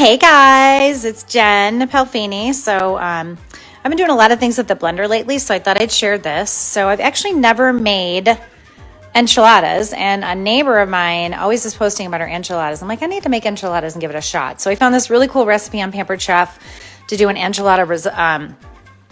Hey guys, it's Jen Pelfini. I've been doing a lot of things with the blender lately, so I thought I'd share this. So I've actually never made enchiladas, and a neighbor of mine always is posting about her enchiladas. I'm like, I need to make enchiladas and give it a shot. So I found this really cool recipe on Pampered Chef to do an enchilada,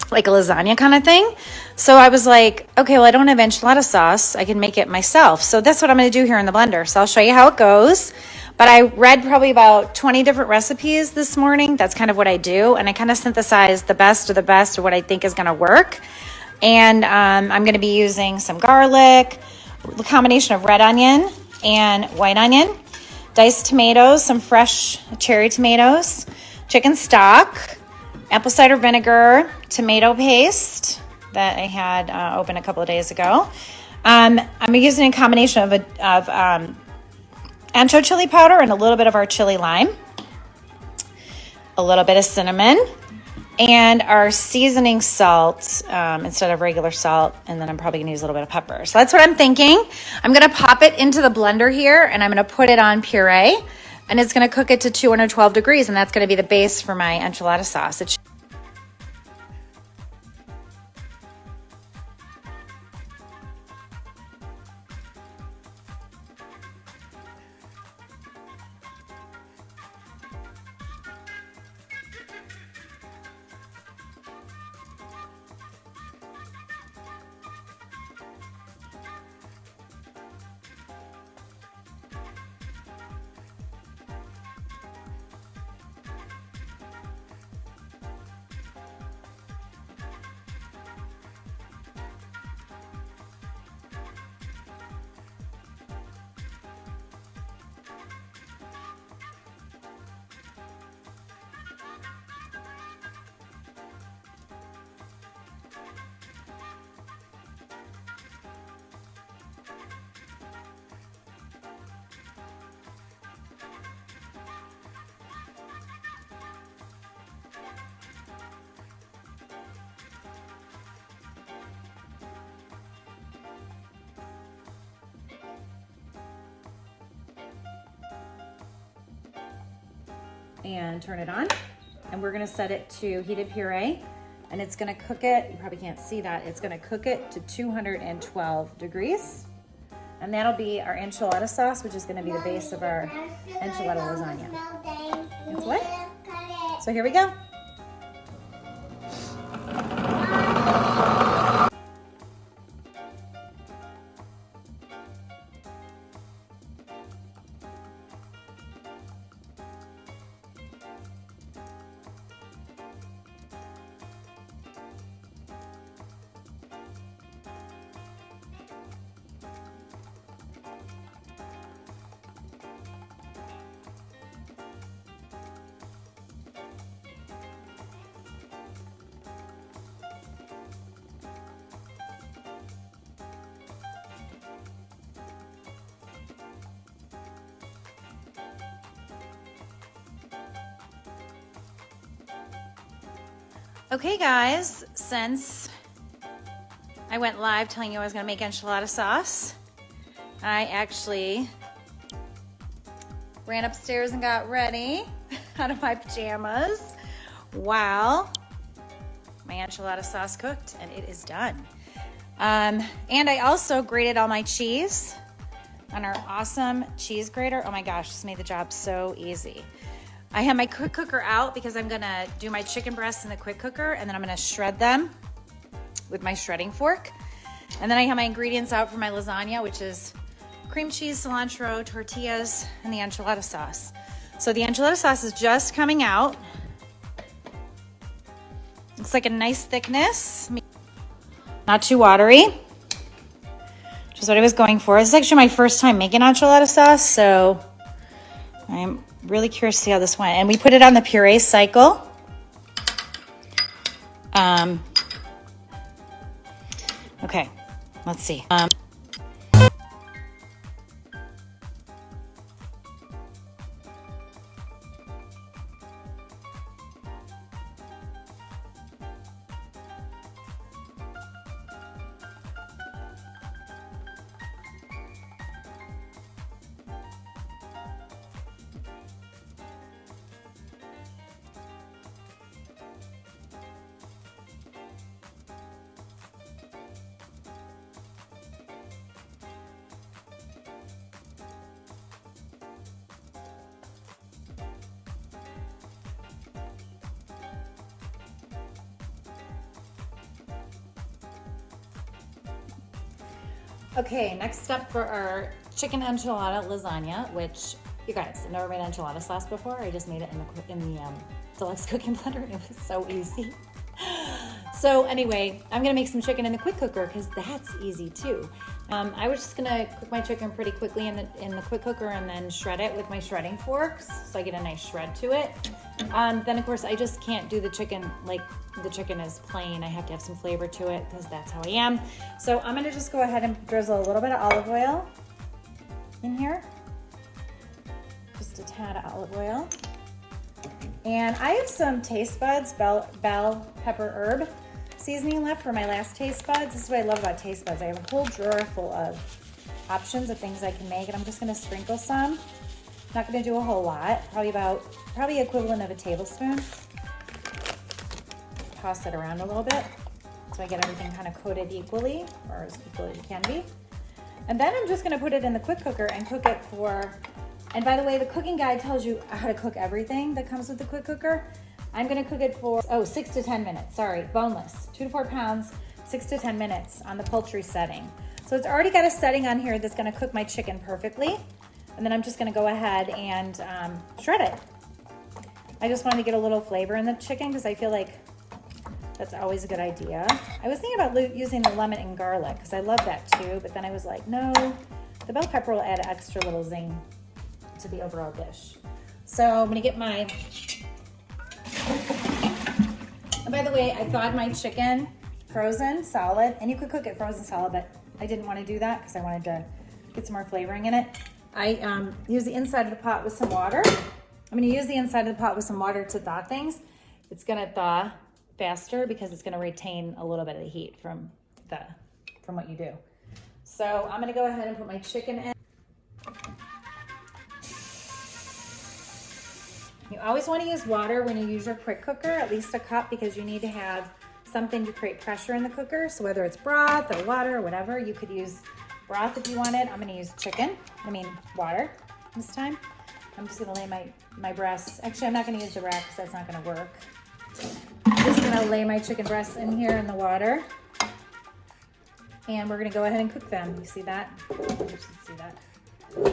like a lasagna kind of thing. So I was like, okay, well, I don't have enchilada sauce. I can make it myself. So that's what I'm going to do here in the blender. So I'll show you how it goes. But I read probably about 20 different recipes this morning. That's kind of what I do. And I kind of synthesize the best of what I think is going to work. And I'm going to be using some garlic, a combination of red onion and white onion, diced tomatoes, some fresh cherry tomatoes, chicken stock, apple cider vinegar, tomato paste that I had open a couple of days ago. I'm using a combination of ancho chili powder and a little bit of our chili lime, a little bit of cinnamon, and our seasoning salt instead of regular salt. And then I'm probably gonna use a little bit of pepper. So that's what I'm thinking. I'm gonna pop it into the blender here and I'm gonna put it on puree, and it's gonna cook it to 212 degrees, and that's gonna be the base for my enchilada sauce. And turn it on, and we're going to set it to heated puree, and it's going to cook it. You probably can't see that. It's going to cook it to 212 degrees, and that'll be our enchilada sauce, which is going to be the base of our enchilada lasagna. It's what? So here we go. Okay guys, since I went live telling you I was gonna make enchilada sauce, I actually ran upstairs and got ready out of my pajamas while my enchilada sauce cooked, and it is done. And I also grated all my cheese on our awesome cheese grater. Oh my gosh, this made the job so easy. I have my quick cooker out because I'm gonna do my chicken breasts in the quick cooker, and then I'm gonna shred them with my shredding fork. And then I have my ingredients out for my lasagna, which is cream cheese, cilantro, tortillas, and the enchilada sauce. So the enchilada sauce is just coming out. Looks like a nice thickness, not too watery, which is what I was going for. This is actually my first time making enchilada sauce, so I'm really curious to see how this went. And we put it on the puree cycle. Okay, let's see. Okay, next step for our chicken enchilada lasagna, which you guys, I've never made enchilada sauce before. I just made it in the deluxe cooking blender and it was so easy. So anyway, I'm gonna make some chicken in the quick cooker because that's easy too. I was just gonna cook my chicken pretty quickly in the quick cooker and then shred it with my shredding forks so I get a nice shred to it. Then of course I just can't do the chicken like the chicken is plain. I have to have some flavor to it because that's how I am. So I'm gonna just go ahead and drizzle a little bit of olive oil in here. Just a tad of olive oil. And I have some taste buds, bell pepper herb seasoning left for my last taste buds. This is what I love about taste buds. I have a whole drawer full of options of things I can make, and I'm just gonna sprinkle some. Not gonna do a whole lot, probably equivalent of a tablespoon. Toss it around a little bit so I get everything kind of coated equally, or as equal as it can be. And then I'm just gonna put it in the quick cooker and cook it for, and by the way, the cooking guide tells you how to cook everything that comes with the quick cooker. I'm gonna cook it for, 6 to 10 minutes, sorry, boneless. 2 to 4 pounds, 6 to 10 minutes on the poultry setting. So it's already got a setting on here that's gonna cook my chicken perfectly. And then I'm just gonna go ahead and shred it. I just wanted to get a little flavor in the chicken because I feel like that's always a good idea. I was thinking about using the lemon and garlic because I love that too, but then I was like, no, the bell pepper will add an extra little zing to the overall dish. So I'm gonna get my, and by the way, I thawed my chicken frozen solid, and you could cook it frozen solid, but I didn't want to do that because I wanted to get some more flavoring in it. I use the inside of the pot with some water. I'm gonna use the inside of the pot with some water to thaw things. It's gonna thaw faster because it's gonna retain a little bit of the heat from what you do. So I'm gonna go ahead and put my chicken in. You always want to use water when you use your quick cooker, at least a cup, because you need to have something to create pressure in the cooker. So whether it's broth or water or whatever, you could use broth if you wanted. I'm gonna use water this time. I'm just gonna lay my breasts. Actually, I'm not gonna use the rack because that's not gonna work. I'm just gonna lay my chicken breasts in here in the water. And we're gonna go ahead and cook them. You see that? You should see that.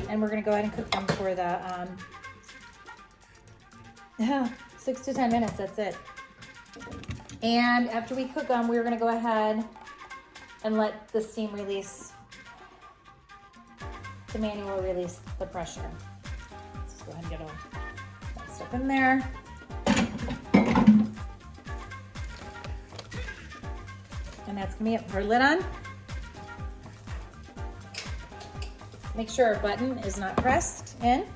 And we're gonna go ahead and cook them for the, 6 to 10 minutes, that's it. And after we cook them, we're gonna go ahead and let the steam release, the manual release the pressure. Let's just go ahead and get all that stuff in there. And that's gonna be it. Put our lid on. Make sure our button is not pressed in.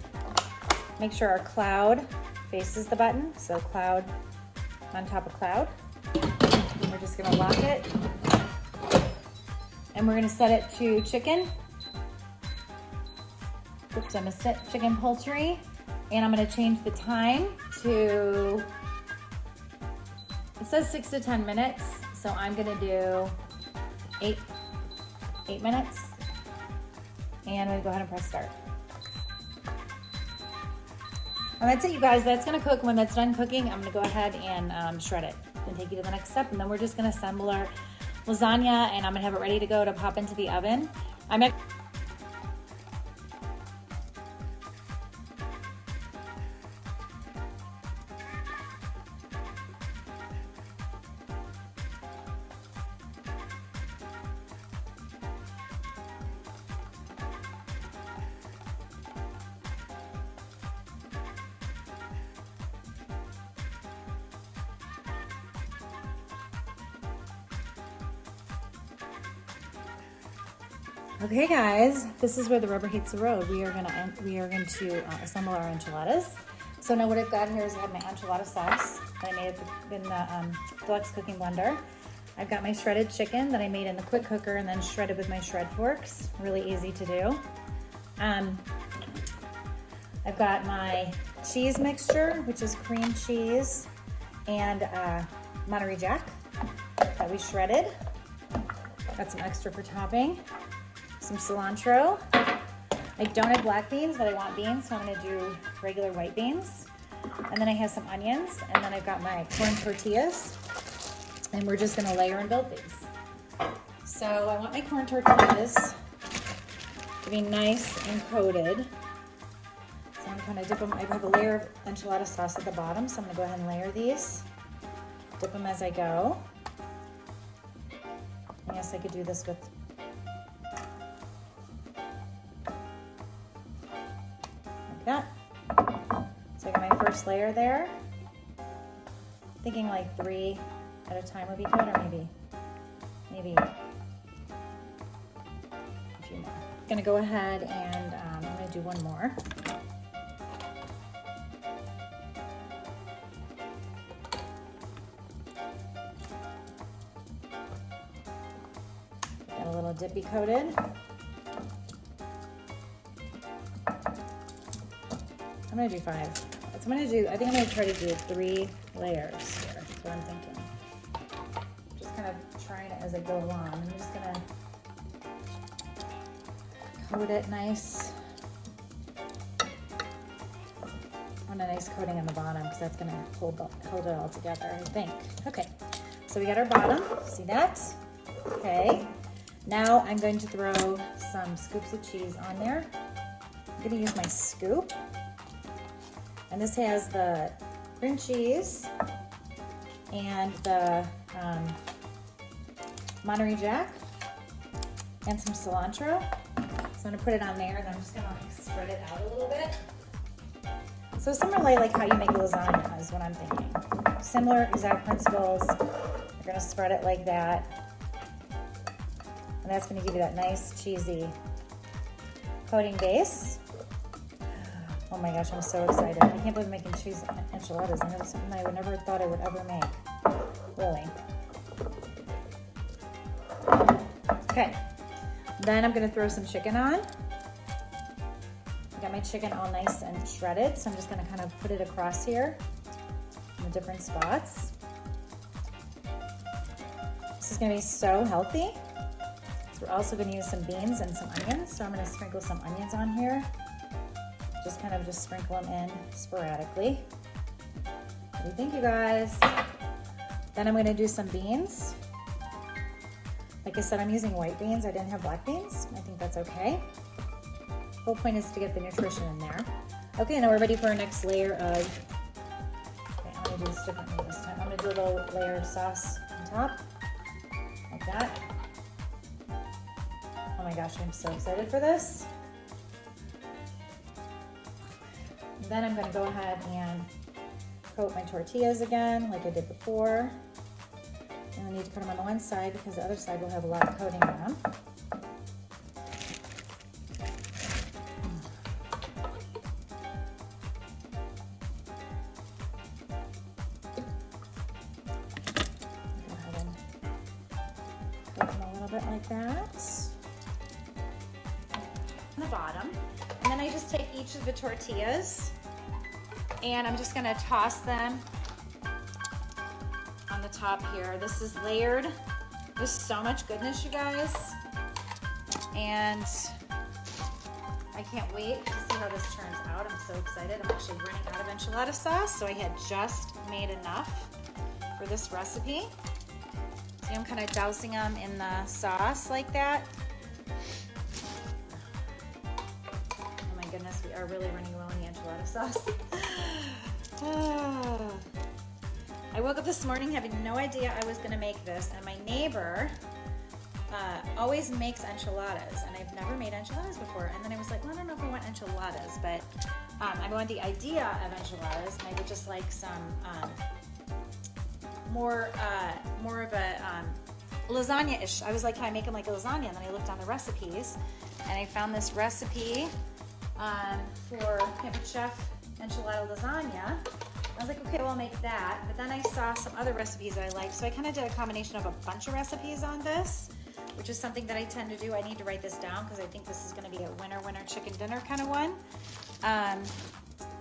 Make sure our cloud faces the button, so cloud on top of cloud. And we're just gonna lock it. And we're gonna set it to chicken. Oops, I missed it. Chicken poultry. And I'm gonna change the time to, it says 6 to 10 minutes, so I'm gonna do 8 minutes. And I'm gonna go ahead and press start. And that's it, you guys. That's gonna cook. When that's done cooking, I'm gonna go ahead and shred it and take you to the next step. And then we're just gonna assemble our lasagna, and I'm gonna have it ready to go to pop into the oven. Okay guys, this is where the rubber hits the road. We are going to assemble our enchiladas. So now what I've got here is I have my enchilada sauce that I made in the deluxe cooking blender. I've got my shredded chicken that I made in the quick cooker and then shredded with my shred forks. Really easy to do. I've got my cheese mixture, which is cream cheese and Monterey Jack that we shredded. Got some extra for topping. Some cilantro. I don't have black beans, but I want beans, so I'm gonna do regular white beans. And then I have some onions, and then I've got my corn tortillas, and we're just gonna layer and build these. So I want my corn tortillas to be nice and coated. So I'm gonna kind of dip them. I have a layer of enchilada sauce at the bottom, so I'm gonna go ahead and layer these. Dip them as I go. I guess I could do this with like that. So I got my first layer there. Thinking like 3 at a time would be good, or maybe a few more. I'm gonna go ahead and I'm gonna do one more. Got a little dippy coated. I'm gonna do 5. I think I'm gonna try to do 3 layers here. That's what I'm thinking. Just kind of trying it as I go along. I'm just gonna coat it nice. I want a nice coating on the bottom because that's gonna hold it all together, I think. Okay, so we got our bottom. See that? Okay. Now I'm going to throw some scoops of cheese on there. I'm gonna use my scoop. And this has the cream cheese and the Monterey Jack and some cilantro. So I'm gonna put it on there and I'm just gonna like spread it out a little bit. So similarly like how you make lasagna is what I'm thinking. Similar exact principles. You're gonna spread it like that. And that's gonna give you that nice cheesy coating base. Oh my gosh, I'm so excited. I can't believe I'm making cheese enchiladas. I know it's something I would never thought I would ever make. Really. Okay. Then I'm gonna throw some chicken on. I got my chicken all nice and shredded, so I'm just gonna kind of put it across here in the different spots. This is gonna be so healthy. So we're also gonna use some beans and some onions. So I'm gonna sprinkle some onions on here. Just sprinkle them in sporadically. What do you think, you guys? Then I'm gonna do some beans. Like I said, I'm using white beans. I didn't have black beans. I think that's okay. The whole point is to get the nutrition in there. Okay, now we're ready for our next layer of, okay, I'm gonna do this differently this time. I'm gonna do a little layer of sauce on top, like that. Oh my gosh, I'm so excited for this. Then I'm gonna go ahead and coat my tortillas again, like I did before. And I need to put them on the one side because the other side will have a lot of coating on them. Go ahead and coat them a little bit like that. On the bottom. And then I just take each of the tortillas and I'm just gonna toss them on the top here. This is layered. There's so much goodness, you guys. And I can't wait to see how this turns out. I'm so excited. I'm actually running out of enchilada sauce, so I had just made enough for this recipe. See, I'm kind of dousing them in the sauce like that. Goodness, we are really running low on the enchilada sauce. I woke up this morning having no idea I was going to make this, and my neighbor always makes enchiladas, and I've never made enchiladas before. And then I was like, well, I don't know if I want enchiladas, but I want the idea of enchiladas, and I would just like some more of a lasagna-ish. I was like, can I make them like a lasagna? And then I looked on the recipes, and I found this recipe for Pampered Chef enchilada lasagna. I was like, okay, well, I'll make that. But then I saw some other recipes that I liked. So I kind of did a combination of a bunch of recipes on this, which is something that I tend to do. I need to write this down because I think this is going to be a winner chicken dinner kind of one.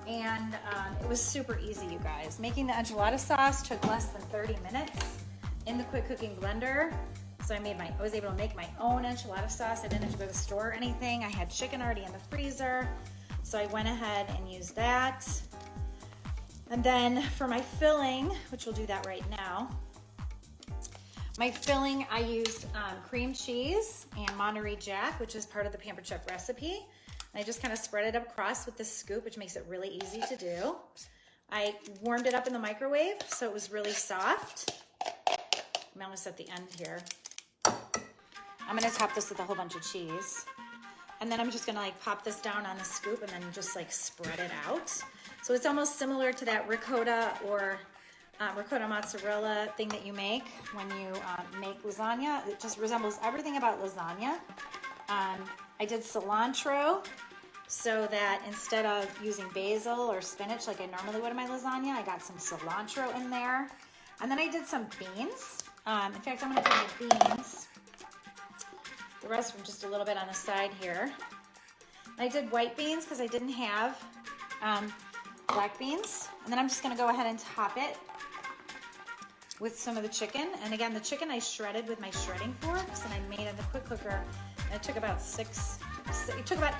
It was super easy, you guys. Making the enchilada sauce took less than 30 minutes in the quick cooking blender. So I was able to make my own enchilada sauce. I didn't have to go to the store or anything. I had chicken already in the freezer. So I went ahead and used that. And then for my filling, which we'll do that right now, My filling, I used cream cheese and Monterey Jack, which is part of the Pampered Chef recipe. And I just kind of spread it across with this scoop, which makes it really easy to do. I warmed it up in the microwave, so it was really soft. I'm almost at the end here. I'm gonna top this with a whole bunch of cheese. And then I'm just gonna like pop this down on the scoop and then just like spread it out. So it's almost similar to that ricotta or ricotta mozzarella thing that you make when you make lasagna. It just resembles everything about lasagna. I did cilantro so that instead of using basil or spinach like I normally would in my lasagna, I got some cilantro in there. And then I did some beans. In fact, I'm gonna put the beans, the rest from just a little bit on the side here. And I did white beans because I didn't have black beans. And then I'm just gonna go ahead and top it with some of the chicken. And again, the chicken I shredded with my shredding forks and I made it in the quick cooker. And it took about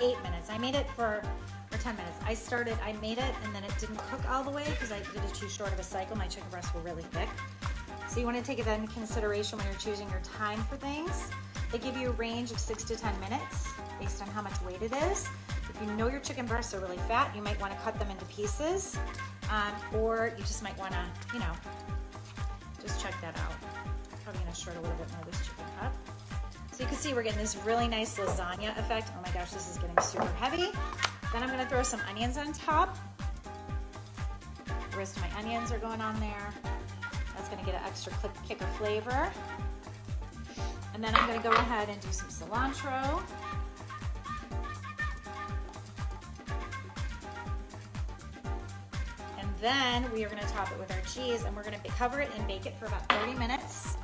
8 minutes. I made it for 10 minutes. I made it and then it didn't cook all the way because I did it too short of a cycle. My chicken breasts were really thick. So you want to take that into consideration when you're choosing your time for things. They give you a range of 6 to 10 minutes based on how much weight it is. If you know your chicken breasts are really fat, you might want to cut them into pieces, or you just might want to, you know, just check that out. Probably going to shred a little bit more of this chicken up. So you can see we're getting this really nice lasagna effect. Oh my gosh, this is getting super heavy. Then I'm going to throw some onions on top. The rest of my onions are going on there. That's going to get an extra kick of flavor. And then I'm going to go ahead and do some cilantro. And then we are going to top it with our cheese and we're going to cover it and bake it for about 30 minutes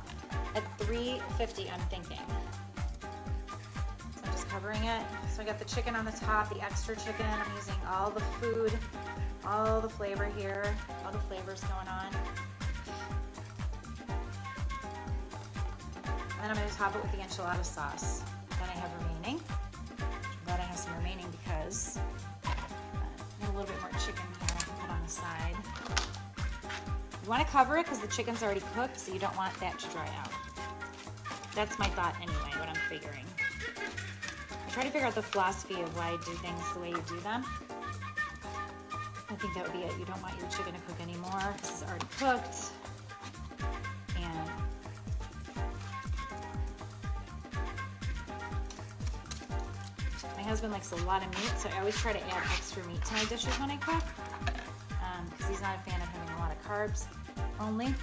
at 350, I'm thinking. So I'm just covering it. So I got the chicken on the top, the extra chicken. I'm using all the food, all the flavor here, all the flavors going on. And then I'm going to top it with the enchilada sauce that I have remaining. I'm glad I have some remaining because I have a little bit more chicken here I can put on the side. You want to cover it because the chicken's already cooked, so you don't want that to dry out. That's my thought anyway, what I'm figuring. I try to figure out the philosophy of why I do things the way you do them. I think that would be it. You don't want your chicken to cook anymore. This is already cooked. And my husband likes a lot of meat, so I always try to add extra meat to my dishes when I cook, because he's not a fan of having a lot of carbs only.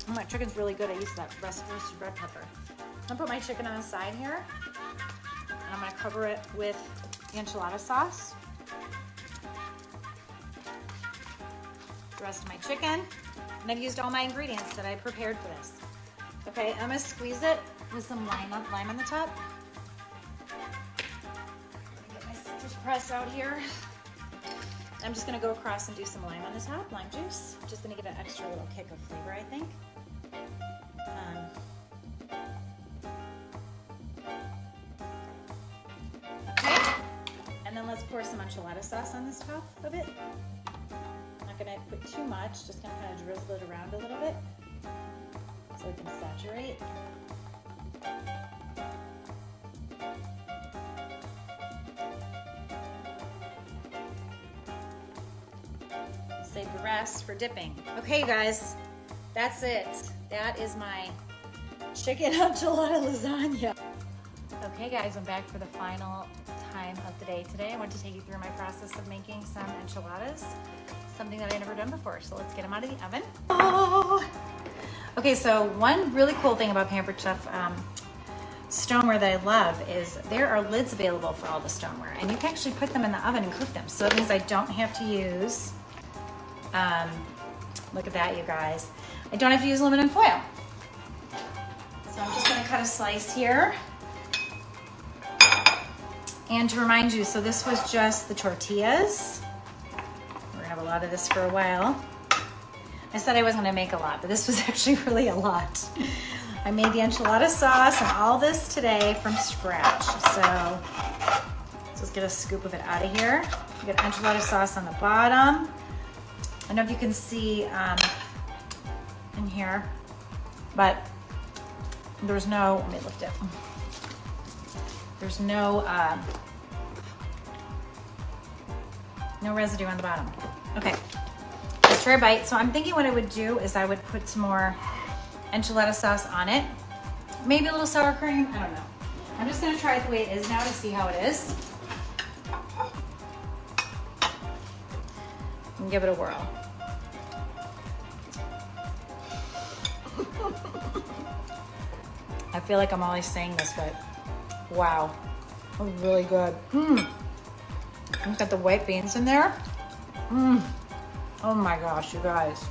Oh, my chicken's really good. I use that roasted red pepper. I'm gonna put my chicken on the side here, and I'm gonna cover it with the enchilada sauce. The rest of my chicken, and I've used all my ingredients that I prepared for this. Okay, I'm gonna squeeze it with some lime on the top. Get my citrus press out here. I'm just gonna go across and do some lime on the top, lime juice. Just gonna give it an extra little kick of flavor, I think. Okay, and then let's pour some enchilada sauce on this top of it. I'm not gonna put too much, just gonna kind of drizzle it around a little bit so it can saturate. Save the rest for dipping. Okay, you guys, that's it. That is my chicken enchilada lasagna. Okay, guys, I'm back for the final time of the day today. I want to take you through my process of making some enchiladas, something that I've never done before. So let's get them out of the oven. Oh. Okay, so one really cool thing about Pampered Chef stoneware that I love is there are lids available for all the stoneware, and you can actually put them in the oven and cook them. So it means I don't have to use look at that, you guys. I don't have to use aluminum foil. So I'm just gonna cut a slice here. And to remind you, so this was just the tortillas. We're gonna have a lot of this for a while. I said I wasn't gonna make a lot, but this was actually really a lot. I made the enchilada sauce and all this today from scratch. So let's get a scoop of it out of here. We got enchilada sauce on the bottom. I don't know if you can see in here, but There's no, let me lift it. There's no residue on the bottom. Okay, let's try a bite. So I'm thinking what I would do is I would put some more enchilada sauce on it. Maybe a little sour cream, I don't know. I'm just gonna try it the way it is now to see how it is. And give it a whirl. I feel like I'm always saying this, but wow, that was really good. I've got the white beans in there. Oh my gosh, you guys.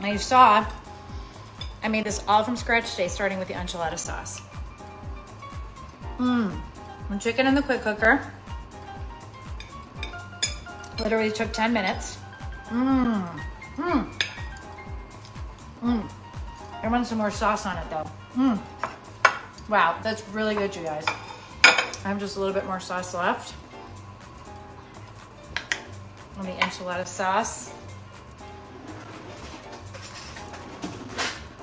Now you saw, I made this all from scratch today, starting with the enchilada sauce. The chicken in the quick cooker. Literally took 10 minutes. I want some more sauce on it though. Wow, that's really good, you guys. I have just a little bit more sauce left on the enchilada sauce.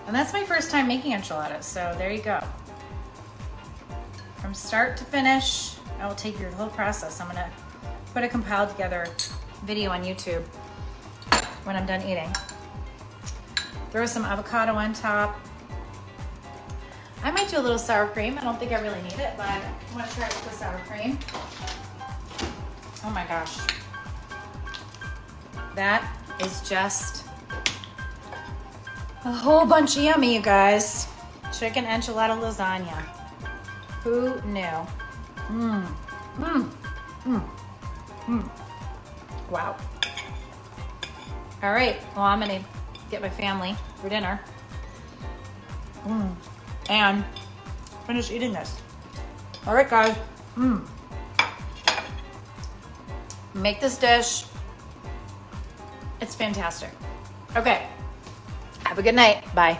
And that's my first time making enchiladas, so there you go. From start to finish, I will take your whole process. I'm gonna put a compiled together video on YouTube when I'm done eating. Throw some avocado on top. I might do a little sour cream. I don't think I really need it, but I want to try it with the sour cream. Oh my gosh. That is just a whole bunch of yummy, you guys. Chicken enchilada lasagna. Who knew? Wow. All right, well, I'm gonna get my family for dinner and finish eating this. All right, guys. Make this dish. It's fantastic. Okay, have a good night. Bye.